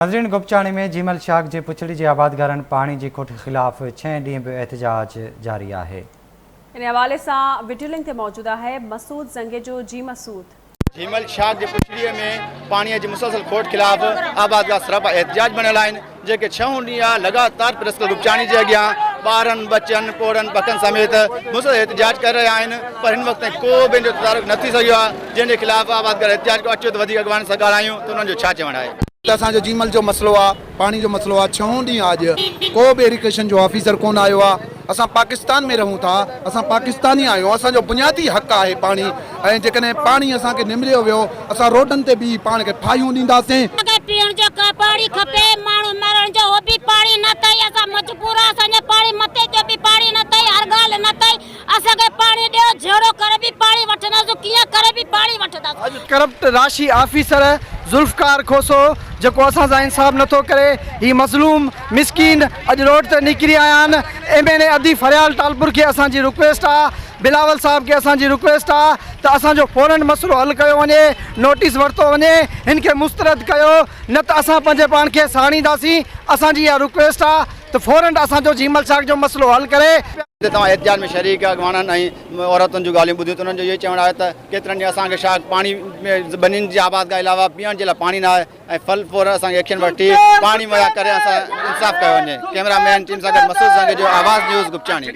नाज़रीन, गुपचाणी में जीमल शाख जे पुछड़ी जे आबादगारनि पाणी जी खुट ख़िलाफ़ 6 ॾींहं बि एहतजाज जारी आहे। इन हवाले सां वीडियो लिंक ते मौजूद है मसूद जंगे जो। जी मसूद, जीमल शाख जे पुछड़ीअ में पानी जी मुसलसल खोट खिलाफ़ आबादगार सरापा एहतजाज बनल आहिनि, जेके 6 ॾींहं लगातार प्रेस क्लब गुपचाणी जे अॻियां ॿारनि बचनि पोड़नि पकनि समेत मुसलसल एहतजाज कर रहिया आहिनि, पर हिन वक़्तु को बि इनजो तदारुक न थी सघियो आहे, जंहिंजे ख़िलाफ़ आबादगार एहतजाज को अचो त वधीक अॻवान सां ॻाल्हायूं त उन्हनि जो छा चवणु आहे। असांजो जीमल जो मसलो आहे, पानी जो मसलो आहे। 6 ॾींहं अॼु को बि इरिगेशन जो ऑफिसर कोन आयो आहे। असां पाकिस्तान में रहूं था, असां पाकिस्तानी आहियूं, असांजो बुनियादी हक़ आहे पानी, ऐं जेकॾहिं पानी असांखे निमरियो वियो असां रोडनि ते बि पाण खे फायूं ॾींदासीं। पीअण जो पाणी खपे, माण्हू मरण जो हो बि पाणी न अथई, असां मजबूर आहियूं, असांजे पाणी मथे जो बि पाणी न अथई, हर ॻाल्हि न अथई, असांखे पाणी ॾियो, जहिड़ो करे बि पाणी वठंदासीं, कीअं करे बि पाणी वठंदासीं। करप्ट राशि ऑफिसर जुल्फकार खोसो जो असां सां इंसाफ़ नथो करे, ही मज़लूम मिसकीन अॼु रोड ते निकिरी आया आहिनि। MNA अदी फरियाल टालपुर के असांजी रिक्वेस्ट आहे, बिलावल साहब के असांजी रिक्वेस्ट आहे त असांजो फौरन मसलो हल कयो वञे, नोटिस वरितो वञे, हिन खे मुस्तरद कयो, न त असां पंहिंजे पाण खे साड़ींदासीं। असांजी इहा रिक्वेस्ट आहे त फौरन असांजो जीमल शाख जो मसलो हल करे। तव्हां एहतजाज में शरीक अॻवाननि ऐं औरतुनि जूं ॻाल्हियूं ॿुधियूं त उन्हनि जो इहो चवणु आहे त केतिरनि ॾींहं असांखे शाख पाणी में बनियुनि जी आबाद खां अलावा पीअण जे लाइ पाणी न आहे, ऐं फल फूल असांखे एक्शन वठी पाणी मुहैया करे असां इंसाफ़ कयो वञे। कैमरामैन टीम सां गॾु मसूद संगे जो आवाज़ न्यूज़ गुपचाणी।